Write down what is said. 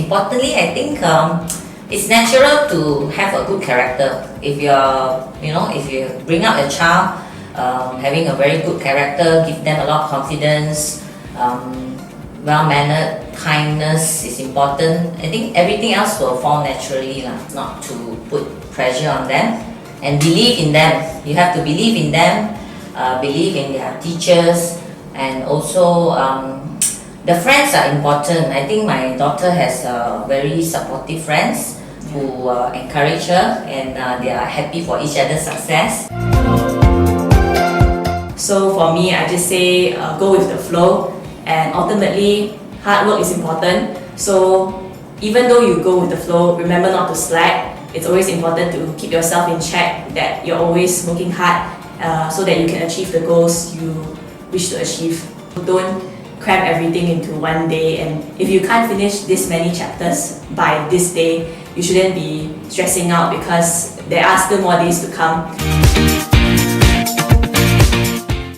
importantly, I think it's natural to have a good character. If if you bring up your child having a very good character, give them a lot of confidence, well-mannered, kindness is important. I think everything else will fall naturally lah. Not to put pressure on them and believe in them. You have to believe in them, believe in their teachers, and also the friends are important. I think my daughter has very supportive friends who encourage her, and they are happy for each other's success. So for me, I just say go with the flow, and ultimately hard work is important. So even though you go with the flow, remember not to slack. It's always important to keep yourself in check, that you're always working hard so that you can achieve the goals you wish to achieve. Don't cram everything into one day, and if you can't finish this many chapters by this day, you shouldn't be stressing out because there are still more days to come.